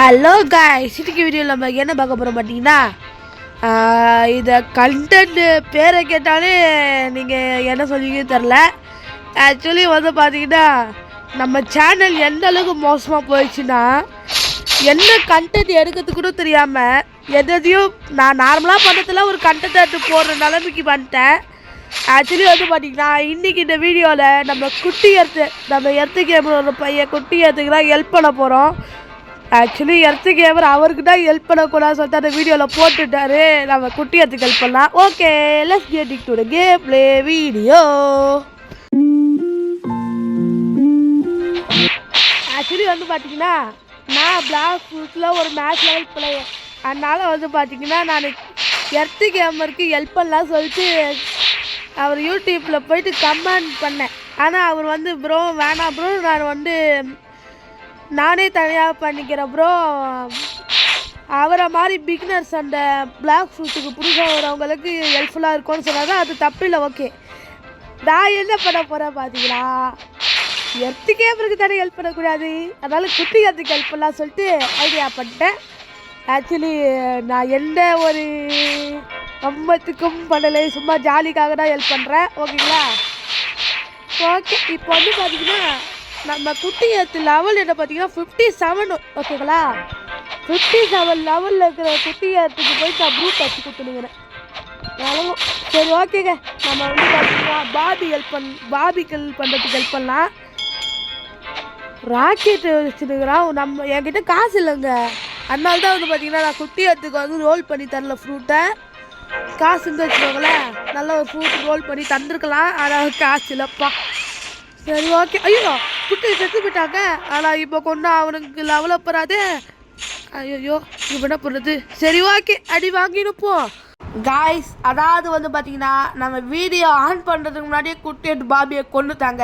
Hello guys, இன்னைக்கு வீடியோவில் நம்ம என்ன பார்க்க போகிறோம் பார்த்தீங்கன்னா, இதை கண்டென்ட் பேரை கேட்டாலே நீங்கள் என்ன சொல்லிங்க தெரில. ஆக்சுவலி வந்து பார்த்தீங்கன்னா, நம்ம சேனல் எந்த அளவுக்கு மோசமாக போயிடுச்சுன்னா, என்ன கண்டென்ட் எடுக்கிறதுக்கு கூட தெரியாமல் எதையும் நான் நார்மலாக பண்ணதில் ஒரு கண்டென்ட் எடுத்து போடுற நிலைமைக்கு வந்துட்டேன். ஆக்சுவலி வந்து பார்த்தீங்கன்னா, இன்றைக்கி இந்த வீடியோவில் நம்ம எர்த்து கேமரோட பையன் குட்டி எர்த்துக்கு தான் ஹெல்ப் பண்ண போகிறோம். ஆக்சுவலி எர்த்து கேமர் அவருக்கு தான் ஹெல்ப் பண்ணக்கூடாதுன்னு சொல்லிட்டு அந்த வீடியோவில் போட்டுட்டாரு. நம்ம குட்டியத்துக்கு ஹெல்ப் பண்ணலாம். Okay, let's get into the game play video. Actually வந்து பார்த்தீங்கன்னா, நான் பிளாக் ஃபுட்டில் ஒரு மேட்ச் லெவல் பிளேயர். அதனால் வந்து பார்த்தீங்கன்னா, நான் எர்த்து கேமருக்கு ஹெல்ப் பண்ணலாம் சொல்லிட்டு அவர் யூடியூப்பில் போயிட்டு கமெண்ட் பண்ணேன். ஆனால் அவர் வந்து ப்ரோ வேணாம் ப்ரோ, நானே தனியாக பண்ணிக்கிறேன் ப்ரோ, அவரை மாதிரி பிகினர்ஸ் அந்த பிளாக் ஃப்ரூட்டுக்கு புதுசாக வரவங்களுக்கு ஹெல்ப்ஃபுல்லாக இருக்கும்னு சொன்னாங்க. அது தப்பு இல்லை, ஓகே. நான் என்ன பண்ண போகிறேன் பார்த்தீங்களா, எர்த்து கேமருக்கு தானே ஹெல்ப் பண்ணக்கூடாது, அதனால் குட்டி எர்த்துக்கு ஹெல்ப் பண்ணலாம் சொல்லிட்டு ஐடியா பண்ணிட்டேன். ஆக்சுவலி நான் எந்த ஒரு கம்பத்துக்கும் பண்ணலை, சும்மா ஜாலிக்காக தான் ஹெல்ப் பண்ணுறேன், ஓகேங்களா. ஓகே, இப்போ வந்து பார்த்தீங்கன்னா நம்ம குட்டி எர்த்து லெவல் என்ன பார்த்தீங்கன்னா 57, ஓகேங்களா. 57 லெவலில் இருக்கிற குட்டி எர்த்துக்கு போய் நான் ப்ரூட் வச்சு கொடுத்துனுங்கிறேன். சரி, ஓகேங்க. நம்ம வந்து பார்த்தீங்கன்னா பாபிக்கு பண்ணுறதுக்கு ஹெல்ப் பண்ணலாம். ராக்கெட் வச்சுருக்கிறோம். என்கிட்ட காசு இல்லைங்க, அதனால தான் வந்து பார்த்தீங்கன்னா நான் குட்டி எர்த்துக்கு வந்து ரோல் பண்ணி தரல ஃப்ரூட்டை. காசு இருந்து வச்சுக்கோங்களேன், நல்ல ஒரு ஃப்ரூட் ரோல் பண்ணி தந்துருக்கலாம், ஆனால் காசு இல்லைப்பா. சரி, ஓகே. ஐயோ, குட்டி செத்து போயிட்டாங்க. ஆனால் இப்போ கொண்டு அவனுக்கு லெவலப் வராது. ஐயோ, இப்போ என்ன பண்ணுறது? சரி, ஓகே, அடி வாங்கினுப்போம் காய்ஸ். அதாவது வந்து பார்த்தீங்கன்னா, நம்ம வீடியோ ஆன் பண்ணுறதுக்கு முன்னாடியே குட்டியட் பாபியை கொண்டுட்டாங்க.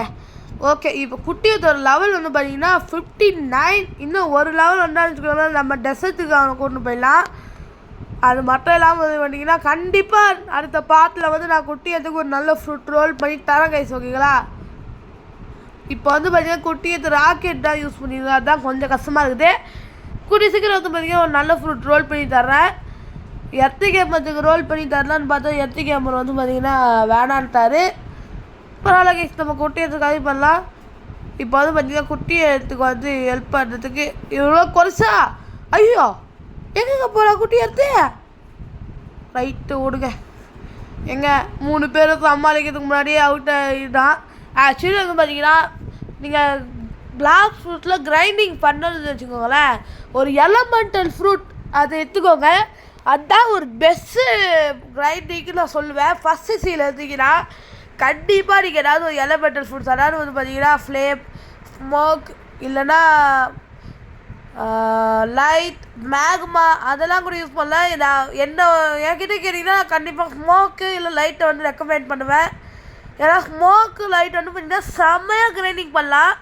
ஓகே, இப்போ குட்டியத்தோட லெவல் வந்து பார்த்தீங்கன்னா 59. இன்னும் ஒரு லெவல் வந்தாலும் நம்ம டெசர்ட்டுக்கு அவனை கொண்டு போயிடலாம். அது மட்டும் இல்லாமல் வந்து பார்த்தீங்கன்னா, கண்டிப்பாக அடுத்த பாட்டில் வந்து நான் குட்டியத்துக்கு ஒரு நல்ல ஃப்ரூட் ரோல் பண்ணி தரேன் கைஸ், ஓகேங்களா. இப்போ வந்து பார்த்தீங்கன்னா குட்டியத்து ராக்கெட் தான் யூஸ் பண்ணிடுங்க, அதுதான் கொஞ்சம் கஷ்டமாக இருக்குது. கூடிய சீக்கிரம் வந்து பார்த்தீங்கன்னா ஒரு நல்ல ஃப்ரூட் ரோல் பண்ணி தர்றேன். எர்த்து கேமருக்கு ரோல் பண்ணி தரலான்னு பார்த்தா எர்த்து கேமர் வந்து பார்த்தீங்கன்னா வேணான்ட்டாரு. பரவாயில்ல கைஸ், நம்ம குட்டியத்துக்காக பண்ணலாம். இப்போ வந்து பார்த்தீங்கன்னா குட்டியத்துக்கு வந்து ஹெல்ப் பண்ணுறதுக்கு இவ்வளோ குறைச்சா. ஐயோ, எங்கெங்க போகிறா குட்டி எடுத்து? ரைட்டு விடுங்க. எங்க 3 பேரும் சமாளிக்கிறதுக்கு முன்னாடியே அவுட் ஆகிட்டான். ஆக்சுவலி வந்து பார்த்தீங்கன்னா, நீங்கள் பிளாக் ஃப்ரூட்டில் கிரைண்டிங் பண்ணணும்னு வச்சுக்கோங்களேன், ஒரு எலமெண்டல் ஃப்ரூட் அதை எடுத்துக்கோங்க. அதுதான் ஒரு பெஸ்ட்டு கிரைண்டிங்க்கு நான் சொல்லுவேன். ஃபஸ்ட்டு சீல் எடுத்திங்கன்னா கண்டிப்பாக நீங்கள் ஏதாவது ஒரு எலமெண்டல் ஃப்ரூட்ஸ், அதாவது வந்து பார்த்தீங்கன்னா ஃப்ளேம், ஸ்மோக், இல்லைன்னா லைட், மேக்மா, அதெல்லாம் கூட யூஸ் பண்ணலாம். நான் என்கிட்ட கேட்டிங்கன்னா கண்டிப்பாக ஸ்மோக்கு இல்லை லைட்டை வந்து ரெக்கமெண்ட் பண்ணுவேன். ஏன்னா ஸ்மோக்கு லைட் வந்து பார்த்தீங்கன்னா செம்மையாக கிரைண்டிங் பண்ணலாம்.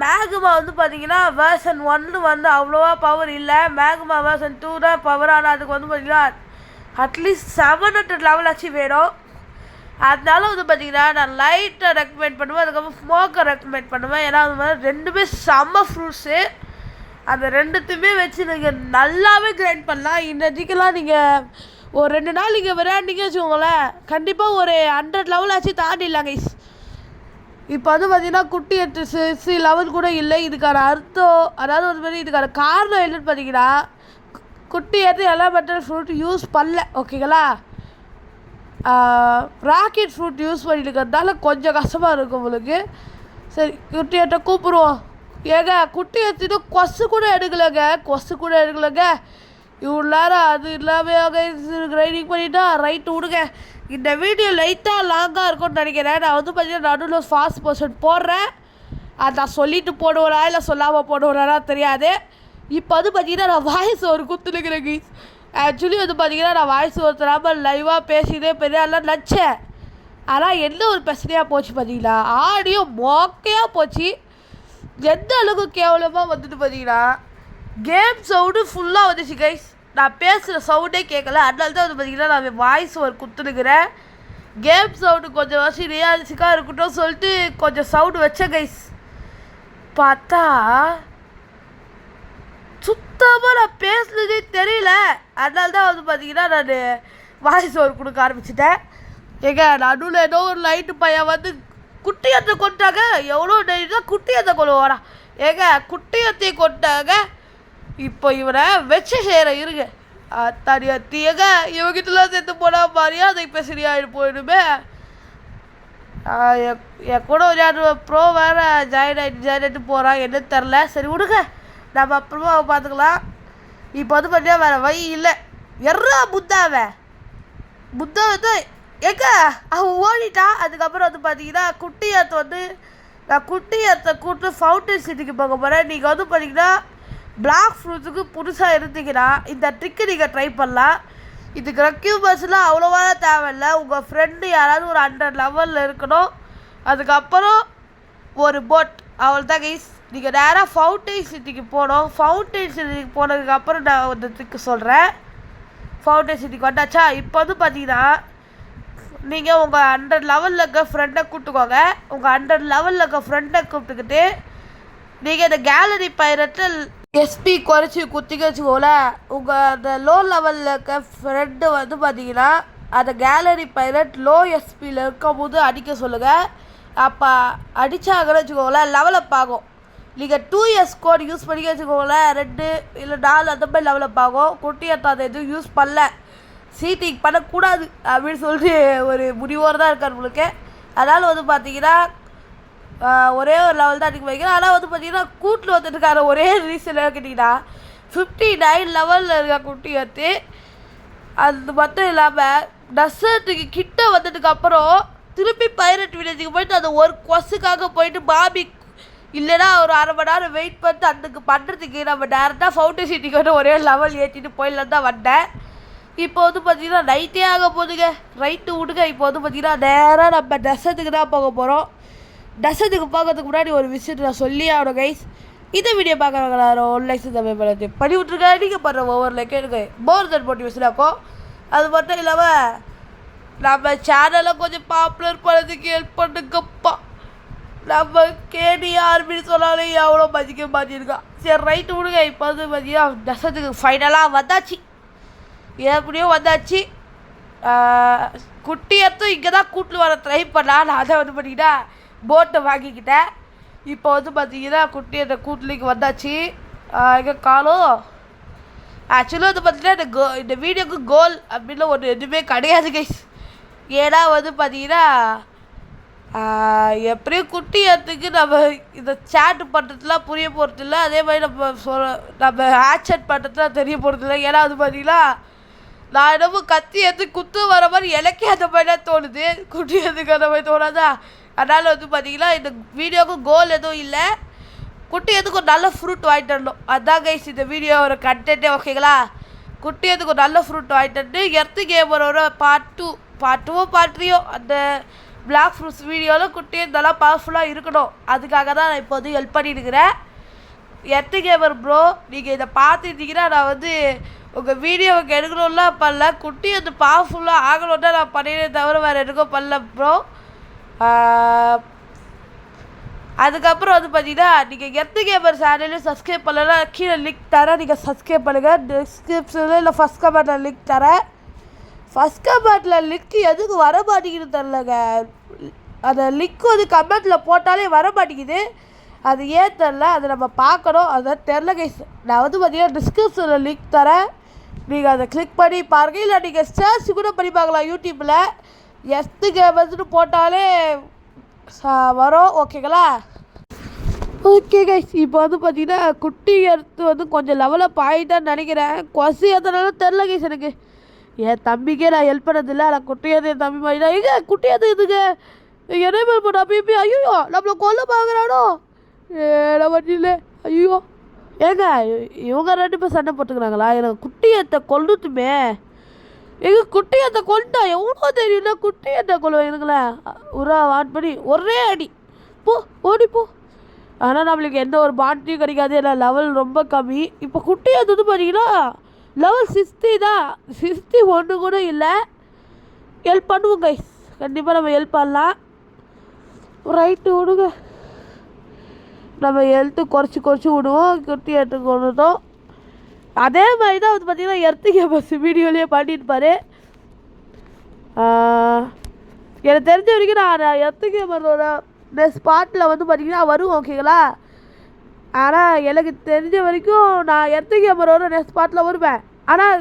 மேக்மா வந்து பார்த்தீங்கன்னா வேர்ஷன் 1 வந்து அவ்வளோவா பவர் இல்லை, மேக்மா வேர்ஷன் 2 தான் பவர். ஆனால் அதுக்கு வந்து பார்த்தீங்கன்னா அட்லீஸ்ட் 700 லெவல் ஆச்சு வேணும். அதனால வந்து பார்த்தீங்கன்னா நான் லைட்டை ரெக்கமெண்ட் பண்ணுவேன், அதுக்கப்புறம் ஸ்மோக்கை ரெக்கமெண்ட் பண்ணுவேன். ஏன்னா அது மாதிரி ரெண்டுமே செம்ம ஃப்ரூட்ஸு. அந்த ரெண்டுத்தையுமே வச்சு நீங்கள் நல்லாவே கிரைண்ட் பண்ணலாம். இன்றைக்கெல்லாம் நீங்கள் ஒரு 2 நாள் நீங்கள் விளையாண்டிங்க வச்சுக்கோங்களேன், கண்டிப்பாக ஒரு 100 லெவல் ஆச்சு தாண்டிடலாம் கைஸ். இப்போ வந்து பார்த்தீங்கன்னா குட்டி எட்டு 6 லெவல் கூட இல்லை. இதுக்கான அர்த்தம், அதாவது ஒரு மாதிரி இதுக்கான காரணம் என்னன்னு பார்த்தீங்கன்னா, குட்டி எடுத்து எலமெண்டல் ஃப்ரூட் யூஸ் பண்ணல, ஓகேங்களா. ராக்கெட் ஃப்ரூட் யூஸ் பண்ணிட்டு இருக்கிறதுனால கொஞ்சம் கஷ்டமாக இருக்கும் உங்களுக்கு. சரி, குட்டி எட்டை கூப்பிடுவோம். ஏங்க குட்டி எடுத்துட்டு கொசு கூட எடுக்கலைங்க. இவ்வளோ நேரம் அது இல்லாமல் கிரைண்டிங் பண்ணிட்டா. ரைட்டு விடுங்க. இந்த வீடியோ லைட்டாக லாங்காக இருக்கும்னு நினைக்கிறேன். நான் வந்து பார்த்தீங்கன்னா நடுவில் ஃபாஸ்ட் பர்சன் போடுறேன். அதை நான் சொல்லிட்டு போடுவேனா இல்லை சொல்லாமல் போடுவேனா தெரியாது. இப்போ வந்து பார்த்தீங்கன்னா நான் வாய்ஸ் ஒரு குத்துனுக்கிறேன் கீஸ். ஆக்சுவலி வந்து பார்த்தீங்கன்னா நான் வாய்ஸ் ஒரு தராமல் லைவாக பேசினே பெரியாலாம் நினச்சேன். ஆனால் என்ன ஒரு பிரச்சனையாக போச்சு பார்த்தீங்களா, ஆடியோ மொக்கையாக போச்சு. எந்த அளவுக்கு கேவலமாக வந்துட்டு பார்த்தீங்கன்னா கேம் சவுண்டு ஃபுல்லாக வந்துச்சு கைஸ். நான் பேசுகிற சவுண்டே கேட்கல, அதனால தான் வந்து பார்த்தீங்கன்னா நான் வாய்ஸ் ஒரு குத்துனுக்கிறேன். கேம் சவுண்டு கொஞ்சம் வச்சு ரியாலிஸ்டிக்காக இருக்கட்டும் சொல்லிட்டு கொஞ்சம் சவுண்டு வச்சேன் கைஸ். பார்த்தா சுத்த சுத்தமாக நான் பேசுனதே தெரியல. அதனால தான் வந்து பார்த்தீங்கன்னா நான் வாய்ஸ் ஓவர் கொடுக்க ஆரம்பிச்சிட்டேன். ஏங்க நடுவில் ஏதோ ஒரு லைட்டு பையன் வந்து குட்டியத்தை கொண்டாங்க. எவ்வளோ தான் குட்டியத்தை கொள்ளுவாடா. ஏங்க குட்டியத்தை கொண்டாங்க. இப்போ இவனை வச்சு செய்கிற இருங்க அத்தாடி ஏங்க இவங்கிட்டலாம் சேர்த்து போனால் மாதிரியா அதை இப்போ சரியாயிட்டு போயிடுமே. என் கூட ஒரு யார் ப்ரோ வேறு ஜாயின் ஆகிட்டு போகிறான் என்னன்னு தெரில. சரி விடுங்க, நம்ம அப்புறமா பார்த்துக்கலாம். இப்போ வந்து பார்த்தீங்கன்னா வேறு வழி இல்லை. எர்ரா புத்தாவை தான் எங்க அவன் ஓடிட்டான். அதுக்கப்புறம் வந்து பார்த்தீங்கன்னா குட்டியத்தை வந்து நான் குட்டியத்தை கூப்பிட்டு ஃபவுண்டன் சிட்டிக்கு போக போகிறேன். நீங்கள் வந்து பார்த்தீங்கன்னா பிளாக் ஃப்ரூட்ஸுக்கு புதுசாக இருந்தீங்கன்னா இந்த ட்ரிக்கு நீங்கள் ட்ரை பண்ணலாம். இதுக்கு ரெக்யூபர்ஸ்லாம் அவ்வளோவா தேவையில்லை. உங்கள் ஃப்ரெண்டு யாராவது ஒரு 100 லெவலில் இருக்கணும். அதுக்கப்புறம் ஒரு போட் அவள் தான் கைஸ். நீங்கள் நேராக ஃபவுண்டன் சிட்டிக்கு போகணும். ஃபவுண்டன் சிட்டிக்கு போனதுக்கப்புறம் நான் ஒரு ட்ரிக்கு சொல்கிறேன். ஃபவுண்டன் சிட்டிக்கு வந்தாச்சா, இப்போ வந்து பார்த்தீங்கன்னா நீங்கள் உங்கள் 100 லெவலில் இருக்க ஃப்ரெண்டை கூப்பிட்டுக்கோங்க. உங்கள் 100 லெவலில் இருக்க ஃப்ரெண்டை கூப்பிட்டுக்கிட்டு நீங்கள் இந்த கேலரி பைரட்டில் எஸ்பி குறைச்சி குத்திக்க வச்சுக்கோல. உங்கள் அந்த லோ லெவலில் இருக்க ஃப்ரெண்டு வந்து பார்த்தீங்கன்னா அந்த கேலரி பைரட் லோ எஸ்பியில் இருக்கும் போது அடிக்க சொல்லுங்கள். அப்போ அடித்தாங்கன்னு வச்சுக்கோங்களேன் லெவலப் ஆகும். நீங்கள் 2S கோட் யூஸ் பண்ணி வச்சுக்கோங்களேன் 2 இல்லை 4 அந்த மாதிரி லெவலப் ஆகும். குட்டியத்தை அதை எதுவும் யூஸ் பண்ணல, சீட்டிங் பண்ணக்கூடாது அப்படின்னு சொல்லிட்டு ஒரு முடிவோடு தான் இருக்கார் உங்களுக்கு. அதனால் வந்து பார்த்தீங்கன்னா ஒரே ஒரு லெவல் தான் அடிக்க வைக்கிறேன். ஆனால் வந்து பார்த்தீங்கன்னா கூட்டில் வந்துட்டு இருக்காரு. ஒரே ரீசன் கேட்டிங்கன்னா 59 லெவலில் இருக்க குட்டியத்து. அது மட்டும் இல்லாமல் டெசர்ட்டுக்கு கிட்ட வந்ததுக்கப்புறம் திருப்பி பைரட் வில்லேஜுக்கு போயிட்டு அந்த ஒரு கொசுக்காக போயிட்டு பாபி இல்லைன்னா ஒரு 1/2 மணி நேரம் வெயிட் பண்ணிட்டு அதுக்கு பண்ணுறதுக்கு நம்ம டேரெக்டாக ஃபவுண்டன் சிட்டிக்கு வந்து ஒரே லெவல் ஏற்றிட்டு போயிடலாம் தான் வந்தேன். இப்போ வந்து பார்த்தீங்கன்னா நைட்டே ஆக போகுதுங்க. ரைட்டு விடுங்க. இப்போ வந்து பார்த்தீங்கன்னா நேராக நம்ம டெசர்ட்டுக்கு தான் போக போகிறோம். டெசர்ட்டுக்கு போகிறதுக்கு முன்னாடி ஒரு விஷயத்தை நான் சொல்லி ஆகணும் கைஸ். இந்த வீடியோ பார்க்குறவங்க யாரும் லைக்ஸ் தமிழ் பண்ணி விட்ருக்கேன். நீங்கள் பண்ணுற ஒவ்வொரு லைக் எனக்கு மோர் தென் மோட்டிவேஷன் ஆகும். அது மட்டும் இல்லாமல் நம்ம சேனலை கொஞ்சம் பாப்புலர் பண்ணதுக்கு ஹெல்ப் பண்ணுங்கப்பா. நம்ம கேடிஆர்பின்னு சொன்னாலே எவ்வளோ மதிக்க மாட்டிருக்கான். சரி ரைட்டு விடுங்க. இப்போ வந்து பார்த்தீங்கன்னா டெசர்ட்டுக்கு ஃபைனலாக வந்தாச்சு. எப்படியோ வந்தாச்சு. குட்டியத்தும் இங்கே தான் கூட்டில் வர ட்ரை பண்ணலாம். நான் அதை வந்து பார்த்தீங்கன்னா போட்டை வாங்கிக்கிட்டேன். இப்போ வந்து பார்த்தீங்கன்னா குட்டியத்தை கூட்டிலுக்கு வந்தாச்சு. எங்கே காலம் ஆக்சுவலாக வந்து பார்த்தீங்கன்னா இந்த வீடியோக்கு கோல் அப்படின்னு ஒன்று எதுவுமே கிடையாது கைஸ். ஏன்னா வந்து பார்த்தீங்கன்னா எப்படியும் குட்டியத்துக்கு நம்ம இந்த சேட்டு பண்ணுறதுலாம் புரிய போகிறதில்ல. அதே மாதிரி நம்ம ஆக்சட் பண்ணுறதுலாம் தெரிய போகிறதில்ல. ஏன்னா வந்து பார்த்தீங்கன்னா நான் என்னமோ கத்தி எடுத்து குத்து வர மாதிரி எனக்கே அந்த மாதிரி தான் தோணுது. குட்டியத்துக்கு அந்த மாதிரி தோணாதா. அதனால் வந்து பார்த்தீங்கன்னா இந்த வீடியோவுக்கு கோல் எதுவும் இல்லை. குட்டியத்துக்கு ஒரு நல்ல ஃப்ரூட் வாங்கிட்டு வரணும். அதான் கைஸ் இந்த வீடியோ ஒரு கண்டென்ட்டே. ஓகேங்களா, குட்டியத்துக்கு ஒரு நல்ல ஃப்ரூட் வாங்கிட்டு வந்து எர்த்து கேமரோட பார்ட் 2 அந்த பிளாக் ஃப்ரூட்ஸ் வீடியோவில் குட்டியை நல்லா பவர்ஃபுல்லாக இருக்கணும். அதுக்காக தான் நான் இப்போ வந்து ஹெல்ப் பண்ணிட்டுருக்கிறேன். எர்த்து கேமர் ப்ரோ, நீங்கள் இதை பார்த்துட்டீங்கன்னா நான் வந்து உங்கள் வீடியோவுக்கு எடுக்கணும்லாம் பண்ணல. குட்டி வந்து பவர்ஃபுல்லாக ஆகணும்னா நான் பண்ணினே தவிர வேறு எதுக்கும் பண்ணல ப்ரோ. அதுக்கப்புறம் வந்து பார்த்தீங்கன்னா நீங்கள் எர்த்து கேமர் சேனலையும் சப்ஸ்கிரைப் பண்ணலன்னா கீழே லிங்க் தரேன். நீங்கள் சப்ஸ்கிரைப் பண்ணுங்கள். டிஸ்கிரிப்ஷனில் இல்லை ஃபஸ்ட் கமெண்ட்டில் லிங்க் தரேன். ஃபஸ்ட் கமெண்ட்டில் லிங்க் எதுக்கு வர மாட்டேங்குதுன்னு தெரிலங்க. அந்த லிங்க் வந்து கமெண்ட்டில் போட்டாலே வர மாட்டேங்குது. அது ஏன் தெரில, அதை நம்ம பார்க்கணும். அதான் தெரில கைஸ். நான் வந்து பார்த்தீங்கன்னா டிஸ்கிரிப்ஷனில் லிங்க் தரேன். நீங்கள் அதை கிளிக் பண்ணி பாருங்கள். இல்லை நீங்கள் சர்ச் கூட பண்ணி பார்க்கலாம் யூடியூப்பில். எர்த்து கேமர்ஸ்னு போட்டாலே வரும். ஓகேங்களா, ஓகே கைஸ். இப்போ வந்து பார்த்தீங்கன்னா குட்டி எர்த்து வந்து கொஞ்சம் லெவலப் ஆகிட்டான்னு நினைக்கிறேன். கொசு எத்தனாலும் தெரில கைஸ் எனக்கு. என் தம்பிக்கே நான் ஹெல்ப் பண்ணதில்லை. ஆனால் குட்டியது என் தம்பி மாதிரி தான். எங்க குட்டியது இதுங்க எனேபிள் பண்ண அப்படி ஐயோ நம்மளை கொல்ல பார்க்குறானோ இல்லை. ஐயோ ஏங்க இவங்க 2 பேர் சண்டை போட்டுக்கிறாங்களா? எனக்கு குட்டியத்தை கொல்லுட்டுமே. எங்கள் குட்டியத்தை கொண்டா எவ்வளோ தெரியும்னா குட்டியத்தை கொள்வேன் எனக்குங்களேன். ஒரு ஆன் பண்ணி ஒரே அடி போ ஓடிப்போ. ஆனால் நம்மளுக்கு எந்த ஒரு பாண்டியும் கிடைக்காது. ஏன்னா லெவல் ரொம்ப கம்மி. இப்போ குட்டியத்தை வந்து பார்த்தீங்கன்னா லெவல் 60 தான். 61 கூட இல்லை. ஹெல்ப் பண்ணுவோம் கைஸ். கண்டிப்பாக நம்ம ஹெல்ப் பண்ணலாம். ரைட்டு விடுங்க. நம்ம ஹெல்த்து குறைச்சி விடுவோம். குட்டி எடுத்து கொண்டுட்டோம். அதே மாதிரி தான் வந்து பார்த்தீங்கன்னா எர்த்திகே பஸ் வீடியோலேயே பண்ணியிருப்பார். எனக்கு தெரிஞ்ச வரைக்கும் நான் எர்த்திகே பஸ்ஸோட ஸ்பாட்டில் வந்து பார்த்தீங்கன்னா வருவோம், ஓகேங்களா. ஆனால் எனக்கு தெரிஞ்ச வரைக்கும் நான் எர்த்திகே பஸ்ஸோட ஸ்பாட்டில் வருவேன். ஆனால்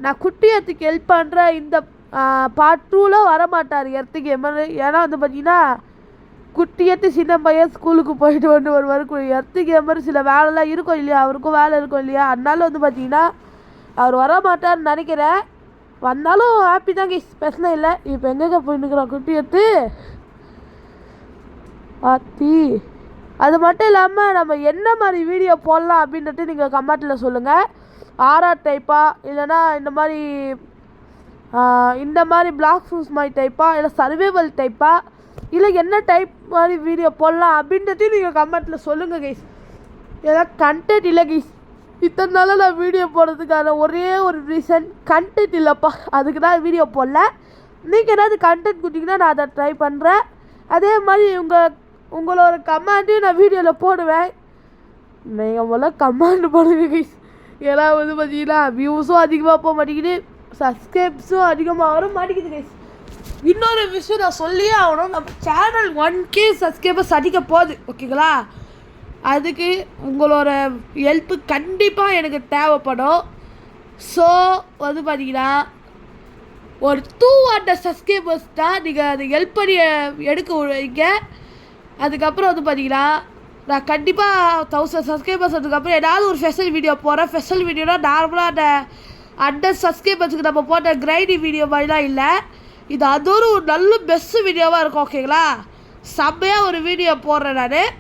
நான் குட்டியத்துக்கு ஹெல்ப் பண்ணுற இந்த பார்ட் 2ல் வரமாட்டார் எர்த்திகே பஸ். ஏன்னா வந்து பார்த்தீங்கன்னா குட்டியத்து சின்ன பையன் ஸ்கூலுக்கு போயிட்டு வருவார். எர்த்திகே பஸ் சில வேலைலாம் இருக்கும் இல்லையா, அவருக்கும் வேலை இருக்கும் இல்லையா, அதனால வந்து பார்த்தீங்கன்னா அவர் வரமாட்டார்னு நினைக்கிறேன். வந்தாலும் ஹாப்பி தான் கைஸ், பிரச்சனை இல்லை. இப்போ எங்கே போயிட்டுருக்குறோம் குட்டியத்து ஆத்தி. அது மட்டும் இல்லாமல் நம்ம என்ன மாதிரி வீடியோ போடலாம் அப்படின்ட்டு நீங்கள் கமெண்ட்டில் சொல்லுங்கள். ஆர்ஆர் டைப்பா, இல்லைனா இந்த மாதிரி பிளாக் ஃப்ரூட்ஸ் மாதிரி டைப்பா, இல்லை சர்வைவல் டைப்பா, இல்லை என்ன டைப் மாதிரி வீடியோ போடலாம் அப்படின்றதையும் நீங்கள் கமெண்ட்டில் சொல்லுங்கள் கைஸ். ஏதாவது கண்டென்ட் இல்லை கைஸ், இத்தனை நாளாக நான் வீடியோ போடுறதுக்கான ஒரே ஒரு ரீசன் கண்டென்ட் இல்லைப்பா, அதுக்கு தான் வீடியோ போடல. நீங்கள் ஏதாவது கண்டென்ட் கொடுத்தீங்கன்னா நான் அதை ட்ரை பண்ணுறேன். அதே மாதிரி உங்களோட கமெண்ட்டையும் நான் வீடியோவில் போடுவேன். நீங்கள் முதல்ல கமெண்ட் போடுங்க கைஸ். ஏன்னா வந்து பார்த்தீங்கன்னா வியூஸும் அதிகமாக போக மாட்டேங்குது, சப்ஸ்கிரைப்ஸும் அதிகமாக வர மாட்டேங்குது கைஸ். இன்னொரு விஷயம் நான் சொல்லியே ஆகணும், நம்ம சேனல் 1K சப்ஸ்கிரைபர்ஸ் அடிக்க போகுது, ஓகேங்களா. அதுக்கு உங்களோட ஹெல்ப்பு கண்டிப்பாக எனக்கு தேவைப்படும். ஸோ வந்து பார்த்தீங்கன்னா ஒரு 200 சப்ஸ்கிரைபர்ஸ் தான் நீங்கள் அது ஹெல்ப் பண்ணி எடுக்க வைங்க. அதுக்கப்புறம் வந்து பார்த்தீங்கன்னா நான் கண்டிப்பாக 1000 சப்ஸ்கிரைபர்ஸ் அதுக்கப்புறம் ஏதாவது ஒரு ஸ்பெஷல் வீடியோ போகிறேன். ஸ்பெஷல் வீடியோனா நார்மலாக அந்த 100 சப்ஸ்கிரைபர்ஸுக்கு நம்ம போட்ட கிரைடி வீடியோ மாதிரிலாம் இல்லை, இது அதோட ஒரு நல்ல பெஸ்ட்டு வீடியோவாக இருக்கும், ஓகேங்களா. செம்மையாக ஒரு வீடியோ போடுறேன் நான்.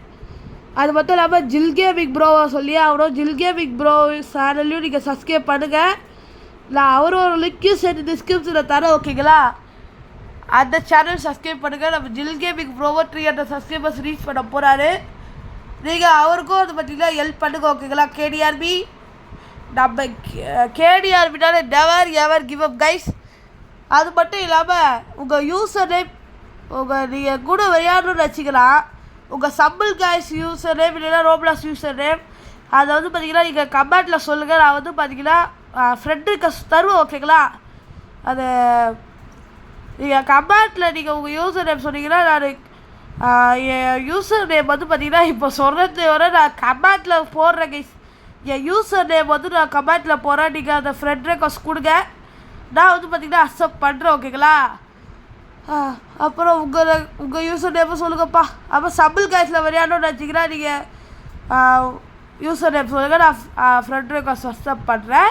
அது மட்டும் இல்லாமல் ஜில் கேமிங் ப்ரோவை சொல்லியே ஆகணும். ஜில் கேமிங் ப்ரோ சேனல்லையும் நீங்கள் சப்ஸ்கிரைப் பண்ணுங்கள். நான் அவரோட லிங்க்கையும் சேர்த்து டிஸ்கிரிப்ஷனில் தரேன், ஓகேங்களா. அந்த சேனல் சப்ஸ்கிரைப் பண்ணுங்கள். நம்ம ஜில் கேமிங் ப்ரோவை 300 சப்ஸ்கிரைபர்ஸ் ரீச் பண்ண போகிறாரு. நீங்கள் அவருக்கும் அது பார்த்தீங்கன்னா ஹெல்ப் பண்ணுங்கள், ஓகேங்களா. கேடிஆர்பி நம்ம கேடிஆர்பினாலே never ever give up guys. அது மட்டும் இல்லாமல் உங்கள் யூசர் நேம் நீங்கள் கூட விளையாடணும்னு வச்சுக்கலாம். உங்கள் சம்பிள் காய்ஸ் யூசர் நேம் இல்லைன்னா ரோப்ளாஸ் யூசர் நேம் அதை வந்து பார்த்தீங்கன்னா நீங்கள் கமெண்ட்டில் சொல்லுங்கள். நான் வந்து பார்த்தீங்கன்னா ஃப்ரெண்ட் ரிக்வெஸ்ட் தருவேன், ஓகேங்களா. அது நீங்கள் கமெண்ட்டில் நீங்கள் உங்கள் யூசர் நேம் சொன்னீங்கன்னா நான் என் யூசர் நேம் வந்து பார்த்தீங்கன்னா இப்போ சொல்கிறது வர நான் கமெண்ட்டில் போடுறேன் கைஸ். என் யூசர் நேம் வந்து நான் கமெண்ட்டில் போகிறேன். நீங்கள் அந்த ஃப்ரெண்ட் ரிக்வெஸ்ட் கொடுங்க, நான் வந்து பார்த்தீங்கன்னா அக்செப்ட் பண்ணுறேன், ஓகேங்களா. அப்புறம் உங்கள் யூசர் நேமும் சொல்லுங்கப்பா. அப்புறம் சம்பிள் காய்ஸில் விளையாடணும்னு வச்சிங்கன்னா நீங்கள் யூசர் நேம் சொல்லுங்கள், நான் ஃப்ரெண்ட் ரிக்வெஸ்ட் அக்செப்ட் பண்ணுறேன்.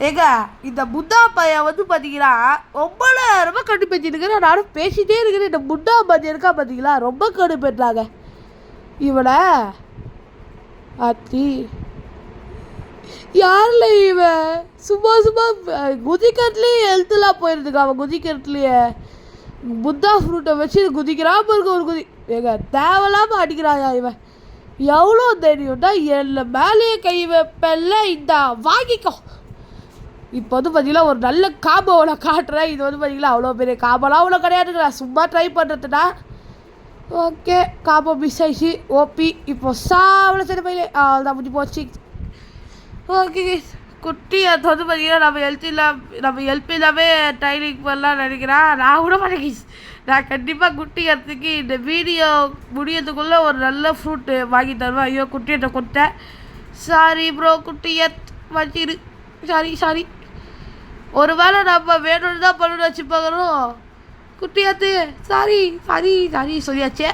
ஏங்க இந்த புத்தா பையன் வந்து பார்த்தீங்கன்னா ரொம்ப நேரமாக கடுப்பேற்றிருக்கிறேன். நானும் பேசிகிட்டே இருக்கிறேன். இந்த புத்தா பையன் இருக்கா பார்த்தீங்களா, ரொம்ப கடுப்பேற்றாங்க இவனை. ஆத்தி யாரில் இவன் சும்மா குதிக்கிறதுலேயே ஹெல்த்துலாம் போயிருந்துக்கா. அவன் குதிக்கிறதுலையே புத்தா ஃப்ரூட்டை வச்சு குதிக்கிறாம இருக்க ஒரு குதி. ஏங்க தேவையில்லாமல் அடிக்கிறாயா இவன். எவ்வளோ தெரியும்டா, என்ன மேலேயே கை வைப்பல்ல, இந்த வாங்கிக்கோ. இப்போ வந்து பார்த்தீங்கன்னா ஒரு நல்ல காம்போவை காட்டுறேன். இது வந்து பார்த்தீங்கன்னா அவ்வளோ பெரிய காம்போலாம் அவ்வளோ கிடையாதுங்க, நான் சும்மா ட்ரை பண்ணுறதுனா. ஓகே காம்போ மிஸ் ஆயிடுச்சு. ஓபி இப்போ சாவல சரி பையிலே தான் முடிஞ்சு போச்சு. ஓகே குட்டி அது வந்து பார்த்தீங்கன்னா நம்ம ஹெல்ப் இல்லாமல் ட்ரைனிங் பண்ணலாம் நினைக்கிறேன். நான் கூட மாட்டேன். நான் கண்டிப்பாக குட்டி எடுத்துக்கு இந்த வீடியோ முடியறதுக்குள்ளே ஒரு நல்ல ஃப்ரூட்டு வாங்கி தருவேன். ஐயோ குட்டியத்தை கொடுத்தேன், சாரி ப்ரோ. குட்டியை வச்சிரு, சாரி. ஒரு வேளை நம்ம வேணும்னு தான் பண்ணணும்னு வச்சு பார்க்கணும். குட்டியாத்து சாரி சொல்லியாச்சே.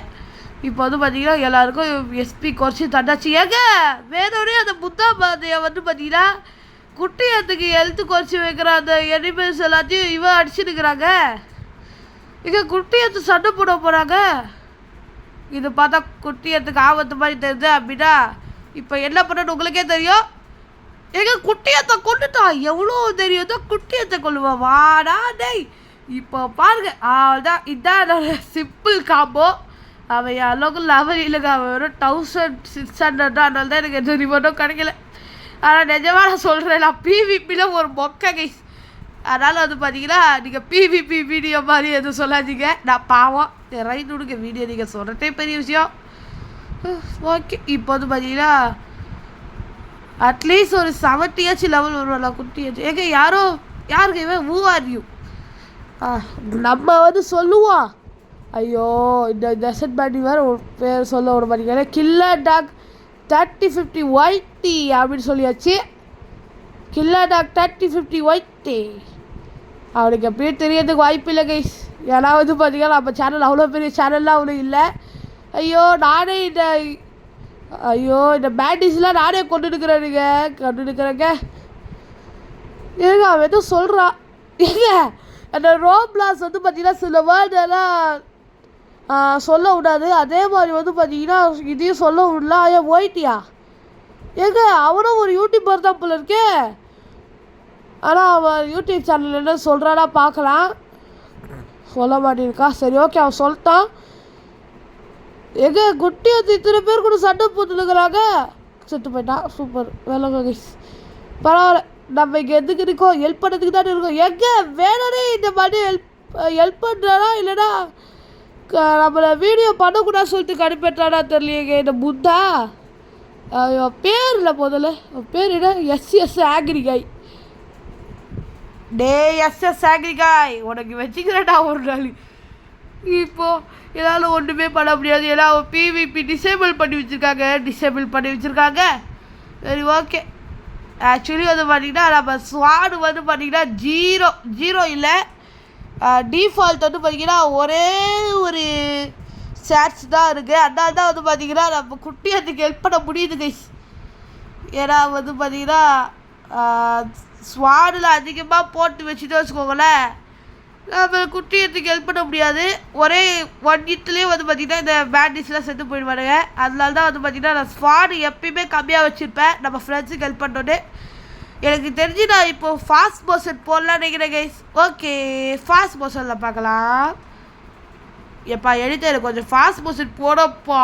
இப்போ வந்து பார்த்தீங்கன்னா எல்லாருக்கும் எஸ்பி குறைச்சி தந்தாச்சு. ஏங்க வேணும்னே அந்த புத்தா பாதையை வந்து பார்த்தீங்கன்னா குட்டியத்துக்கு ஹெல்த்து குறைச்சி வைக்கிற அந்த எனிமல்ஸ் எல்லாத்தையும் இவன் அடிச்சுருக்கிறாங்க. இங்கே குட்டியத்து சண்டை போட போகிறாங்க. இது பார்த்தா குட்டியத்துக்கு ஆபத்து மாதிரி தெரியுது அப்படின்னா இப்போ என்ன பண்ணணும் உங்களுக்கே தெரியும். எங்க குட்டியத்தை கொண்டுட்டான், எவ்வளோ தெரியும் தான் குட்டியத்தை கொள்ளுவான். வாடா டேய். இப்போ பாருங்க, அதான் இதான் சிம்பிள் காம்போ. அவன் அளவுக்கு லெவல் இல்லைங்க, அவன் வெறும் 1600 தான். அதனால தான் எனக்கு எந்த ரிமோட்டும் கிடைக்கல. ஆனால் நிஜமாக நான் சொல்கிறேன், நான் பிவிபியில் ஒரு மொக்க கைஸ். அதனால் வந்து பார்த்தீங்கன்னா நீங்கள் பிவிபி வீடியோ மாதிரி எதுவும் சொல்லாதீங்க. நான் பாவம் ரைட் விடுங்க வீடியோ நீங்கள் சொல்கிறதே பெரிய விஷயம். ஓகே இப்போ வந்து பார்த்தீங்கன்னா அட்லீஸ்ட் ஒரு 70 லெவல் வருவாங்களா குட்டியாச்சு. ஏங்க யாருக்கு இவன் who are you? நம்ம வந்து சொல்லுவோம். ஐயோ இந்த டெசர்ட் பேண்டி வேறு ஒரு பேர் சொல்ல விட மாட்டேங்க. கில்லர் டாக் 3050 ஒயிட்டி அப்படின்னு சொல்லியாச்சு. கில்லர் டாக் 3050 ஒயிட்டி அவனுக்கு எப்படியும் தெரியறதுக்கு வாய்ப்பு இல்லை கைஸ். ஏன்னா வந்து பார்த்தீங்கன்னா நம்ம சேனல் அவ்வளோ பெரிய சேனல்லாம் அவ்வளோ இல்லை. நானே இந்த பேண்டிஸ்லாம் நானே கொண்டுருக்கிறேங்க. ஏங்க அவன் எதுவும் சொல்கிறான். ஏங்க அந்த ரோப்ளாஸ் வந்து பார்த்தீங்கன்னா சில வேர்டெல்லாம் சொல்ல விடாது. அதே மாதிரி வந்து பார்த்தீங்கன்னா இதையும் சொல்ல விடல. ஏன் போயிட்டியா? ஏங்க அவனும் ஒரு யூடியூபர் தான் போல இருக்கே. ஆனால் அவன் யூடியூப் சேனல் என்ன சொல்கிறானா பார்க்கலாம். சொல்ல மாட்டேருக்கா. சரி ஓகே அவன் சொல்லிட்டான். எங்க குட்டியை இத்தனை பேர் கூட சண்டை போட்டுருக்குறாங்க. செத்து போயிட்டான். சூப்பர் வேலை கைஸ். பரவாயில்ல நம்ம இங்கே எதுக்கு இருக்கோம்? ஹெல்ப் பண்ணுறதுக்கு தானே இருக்கோம். எங்கே வேணே இந்த மாதிரி ஹெல்ப் பண்ணுறானா இல்லைனா நம்மளை வீடியோ பண்ணக்கூடாது சொல்லிட்டு கடுப்பேற்றானா தெரியலையேங்க இந்த புத்தா. பேர் இல்லை முதல்ல பேர் என்ன? எஸ்எஸ் ஆக்ரிகாய். டே எஸ்எஸ் ஆக்ரிகாய் உனக்கு வச்சுக்கிறேன்டா ஒரு நாள். இப்போது என்னால் ஒன்றுமே பண்ண முடியாது. ஏன்னா அவன் பிவிபி டிசேபிள் பண்ணி வச்சுருக்காங்க. சரி ஓகே. ஆக்சுவலி வந்து பார்த்திங்கன்னா நம்ம ஸ்வாடு வந்து பார்த்திங்கன்னா ஜீரோ இல்லை. டிஃபால்ட் வந்து பார்த்திங்கன்னா ஒரே ஒரு சேட்ஸ் தான் இருக்குது. அதனால தான் வந்து பார்த்திங்கன்னா நம்ம குட்டியத்துக்கு ஹெல்ப் பண்ண முடியுது கைஸ். ஏன்னா வந்து பார்த்திங்கன்னா ஸ்வாடில் அதிகமாக போட்டு வச்சுட்டு வச்சுக்கோங்களேன் நம்ம குட்டியத்துக்கு ஹெல்ப் பண்ண முடியாது. ஒரே 1 ஹிட்லேயே வந்து பார்த்திங்கன்னா இந்த பேண்டிஸ்லாம் செத்து போயிடுவானுங்க. அதனால தான் வந்து பார்த்திங்கன்னா நான் ஸ்வாடு எப்பயுமே கம்மியாக வச்சுருப்பேன் நம்ம ஃப்ரெண்ட்ஸுக்கு ஹெல்ப் பண்ணோன்னு. எனக்கு தெரிஞ்சு நான் இப்போது ஃபாஸ்ட் மோஷன் போடலான்னு நினைக்கிறேன் கைஸ். ஓகே ஃபாஸ்ட் மோஷனில் பார்க்கலாம். எப்பா எழுத்து எனக்கு கொஞ்சம் ஃபாஸ்ட் மோஷன் போடப்பா.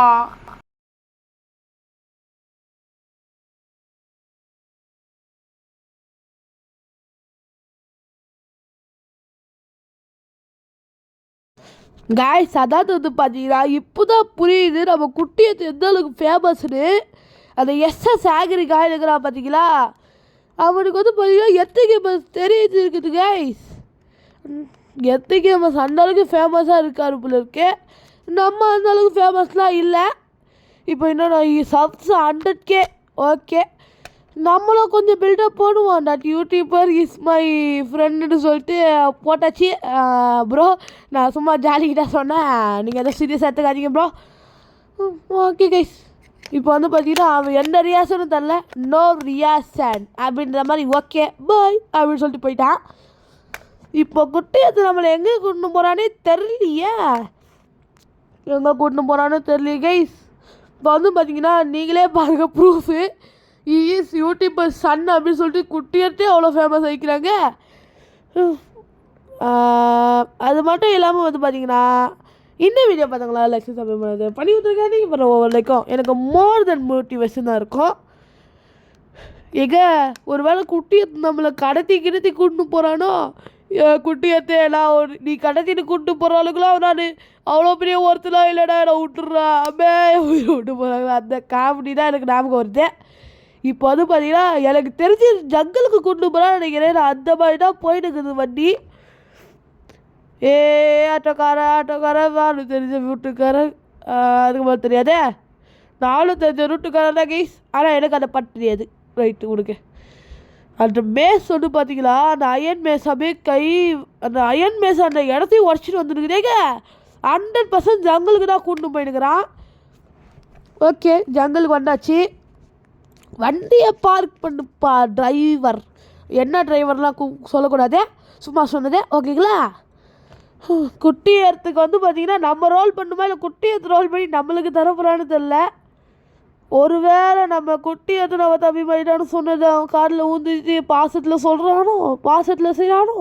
காய்ஸ் அதாவது வந்து பார்த்தீங்கன்னா இப்போ தான் புரியுது நம்ம குட்டியத்து எந்த அளவுக்கு ஃபேமஸ்னு. அந்த எஸ்எஸ் ஆகிரி காய் இருக்கிறான் பார்த்தீங்களா அவனுக்கு வந்து பார்த்தீங்கன்னா எத்து கேமஸ் தெரியுது இருக்குது காய்ஸ். எத்து கேமஸ் அந்த அளவுக்கு ஃபேமஸாக இருக்காரு போல இருக்கு. நம்ம அந்த அளவுக்கு ஃபேமஸ்லாம் இல்லை. இப்போ இன்னும் சப்ஸ் 100K. ஓகே நம்மளும் கொஞ்சம் பில்டப் போடுவோம். தட் யூடியூபர் இஸ் மை ஃப்ரெண்டுன்னு சொல்லிட்டு போட்டாச்சு. ப்ரோ நான் சும்மா ஜாலிக்கிட்ட சொன்னேன். நீங்கள் எதாவது சீரியஸாக எடுத்துக்காதீங்க ப்ரோ. ஓகே கைஸ் இப்போ வந்து பார்த்தீங்கன்னா அவன் எந்த ரியாக்ஷனும் தரல. நோ ரியாக்ஷன் அப்படின்ற மாதிரி ஓகே பாய் அப்படின்னு சொல்லிட்டு போயிட்டான். இப்போ குட்டியத்தை நம்மளை எங்கே கூட்டின்னு போகிறானே தெரியலையே. எங்கே கூட்டின்னு போகிறானே தெரியலையே கைஸ். இப்போ வந்து பார்த்தீங்கன்னா நீங்களே பாருங்கள் ப்ரூஃபு இஸ் யூடியூபர் சன் அப்படின்னு சொல்லிட்டு குட்டியத்தே அவ்வளோ ஃபேமஸ் ஆகிக்கிறாங்க. அது மட்டும் இல்லாமல் வந்து பார்த்தீங்கன்னா இந்த வீடியோ பார்த்தாங்களா லட்சம் சமயம் பண்ணி விட்டுருக்காங்க. இப்போ ஒவ்வொரு லைக்கும் எனக்கு மோர் தென் மோட்டிவேஷன் தான் இருக்கும். எங்க ஒரு வேளை குட்டியத்தை நம்மளை கடத்தி கூட்டின்னு போகிறானோ குட்டியத்தை எல்லாம் நீ கடத்திட்டு கூப்பிட்டு போகிற அளவுக்குலாம் நான் அவ்வளோ பெரிய ஒருத்தலாம் இல்லைடா நான் விட்டுறா அம்மே விட்டு போகிறாங்களா அந்த காமெடி தான் எனக்கு ஞாபகம் வருது. இப்போ வந்து பார்த்தீங்கன்னா எனக்கு தெரிஞ்சு ஜங்கலுக்கு கூட்டு போகிறான்னு நினைக்கிறேன். நான் அந்த மாதிரி தான் போயிட்டு இருக்குது வண்டி. ஆட்டோக்காரன் நானும் தெரிஞ்ச ரூட்டுக்காரன். அதுக்கு மாதிரி தெரியாதே நானும் தெரிஞ்ச ரூட்டுக்காரன் தான் கைஸ். ஆனால் எனக்கு அதை பட்டு தெரியாது. ரைட்டு கொடுக்க அந்த மேஸ் வந்து பார்த்தீங்களா அந்த அயன் மேஸ் அப்படியே அந்த அயன் மேஸ் அந்த இடத்தையும் உடச்சிட்டு வந்துருக்குதேங்க. 100% ஜங்கலுக்கு தான் கூட்டு போயினுக்கிறான். ஓகே ஜங்கலுக்கு வந்தாச்சு. வண்டியை பார்க் பண்ணுப்பா டிரைவர். என்ன டிரைவர்லாம் சொல்லக்கூடாது சும்மா சொன்னதே ஓகேங்களா. குட்டி ஏறத்துக்கு வந்து பார்த்திங்கன்னா நம்ம ரோல் பண்ணுமா இல்லை குட்டி ஏற்று ரோல் பண்ணி நம்மளுக்கு தரப்போறான்னு தெரில. ஒருவேளை நம்ம குட்டி ஏற்று நம்ம தம்பி பண்ணிட்டான்னு சொன்னது அவன் காரில் ஊந்துச்சு பாசத்தில் சொல்கிறானோ பாசத்தில் செய்கிறானோ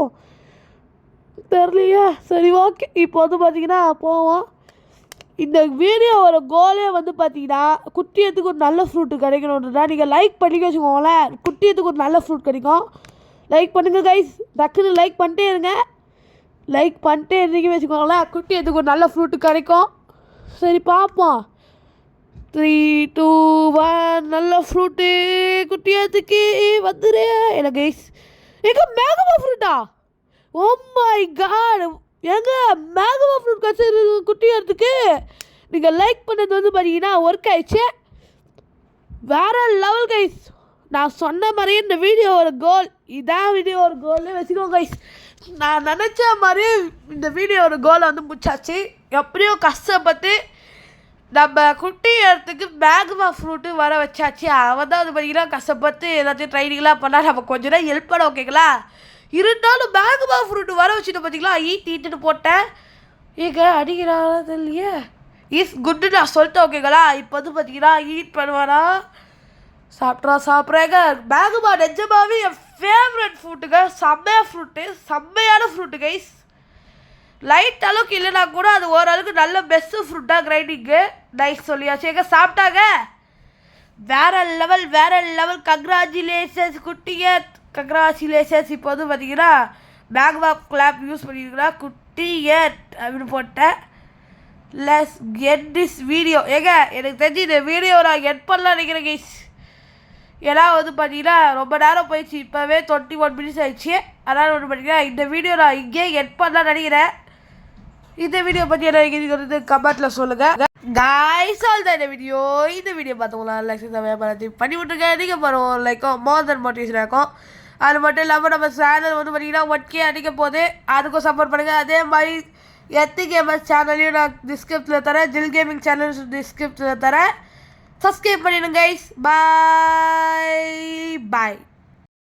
தெரியலையே. சரி ஓகே இப்போ வந்து பார்த்திங்கன்னா போவோம். இந்த வீடியோவோட கோலே வந்து பார்த்தீங்கன்னா குட்டியத்துக்கு ஒரு நல்ல ஃப்ரூட்டு கிடைக்கணுன்றதா. நீங்கள் லைக் பண்ணி வச்சுக்கோங்களேன். குட்டியத்துக்கு ஒரு நல்ல ஃப்ரூட் கிடைக்கும். லைக் பண்ணுங்கள் கைஸ். டக்குன்னு லைக் பண்ணிட்டே இருங்க. லைக் பண்ணிட்டே இருந்தீங்க வச்சுக்கோங்களேன் குட்டியத்துக்கு ஒரு நல்ல ஃப்ரூட்டு கிடைக்கும். சரி பார்ப்போம். 3 2 1 நல்ல ஃப்ரூட்டு குட்டியாத்துக்கு வந்துரு என்ன கைஸ் எங்க மேங்கோ ஃப்ரூட்டா ஓ மை காட் ஏங்க மேங்கோ ஃப்ரூட் கசை குட்டியாத்துக்கு நீங்கள் லைக் பண்ணது வந்து பார்த்தீங்கன்னா ஒர்க் ஆயிடுச்சு வேறு லெவல் கைஸ் நான் சொன்ன மாதிரியே இந்த வீடியோவோட கோல் இதான் வீடியோவோட கோல்னு வச்சுக்கோங்க கைஸ் நான் நினச்ச மாதிரியே இந்த வீடியோவோட கோலை வந்து முடிச்சாச்சு எப்படியோ கஷ்டப்பட்டு நம்ம குட்டி இடத்துக்கு மேங்கோ ஃப்ரூட்டு வர வச்சாச்சு அவன் தான் வந்து பார்த்தீங்கன்னா கஷ்டப்பட்டு எல்லாத்தையும் ட்ரைனிங்லாம் பண்ணால் நம்ம கொஞ்சம் நேரம் ஹெல்ப் பண்ண ஓகேங்களா இருந்தாலும் மேங்கோ ஃப்ரூட்டு வர வச்சுட்டு பார்த்தீங்களா ஈட்டிட்டு போட்டேன் ஏங்க அடிக்கிறாங்க இல்லையே இஸ் குட்டு நான் சொல்லிட்டேன் ஓகேங்களா இப்போ வந்து பார்த்தீங்கன்னா ஈட் பண்ணுவானா சாப்பிட்றேங்க மேங்கோ நிஜமாவே என் ஃபேவரட் ஃப்ரூட்டுங்க செம்மையான ஃப்ரூட்டு கைஸ் லைட் அளவுக்கு இல்லைனா கூட அது ஓரளவுக்கு நல்ல பெஸ்ட்டு ஃப்ரூட்டாக கிரைண்டிங்கு நைஸ் சொல்லியாச்சு எங்க சாப்பிட்டாங்க வேற லெவல் கங்க்ராச்சுலேஷன்ஸ் குட்டிங்க கங்க்ராச்சுலேஷன்ஸ் இப்போ வந்து பார்த்தீங்கன்னா மேங்கோ கிளாப் யூஸ் பண்ணியிருக்கிறா குட்டிங்க அப்படின்னு போட்டேன் லெட்ஸ் கெட் திஸ் வீடியோ ஏங்க எனக்கு தெரிஞ்சு இந்த வீடியோ நான் கெட் பண்ணலாம் நினைக்கிறேன் கைஸ் ஏன்னா வந்து பார்த்தீங்கன்னா ரொம்ப நேரம் போயிடுச்சு இப்போவே 21 மினிட்ஸ் ஆயிடுச்சு அதனால் வந்து பார்த்தீங்கன்னா இந்த வீடியோ நான் இங்கேயே கெட் பண்ணலாம் நினைக்கிறேன் இந்த வீடியோ பற்றி என்ன நினைக்கிறது கமெண்ட்டில் சொல்லுங்கள் காய்ஸ் ஆல் தான் இந்த வீடியோ பார்த்தவங்களா லைக் பண்ணி விட்டுருங்க நீங்கள் போகிறோம் லைக்கும் மோர் தென் மோட்டிவேஷன் இருக்கும் அது மட்டும் இல்லாமல் நம்ம சேனல் வந்து பார்த்தீங்கன்னா 1K அடிக்க போகுது அதுக்கும் சப்போர்ட் பண்ணுங்கள் அதே மாதிரி எத்தி கேமர்ஸ் சேனலையும் நான் டிஸ்கிரிப்ஷனில் தரேன் ஜில் கேமிங் சேனல் டிஸ்கிரிப்ஷனில் தரேன் சப்ஸ்கிரைப் பண்ணிடுங்க கைஸ் பாய்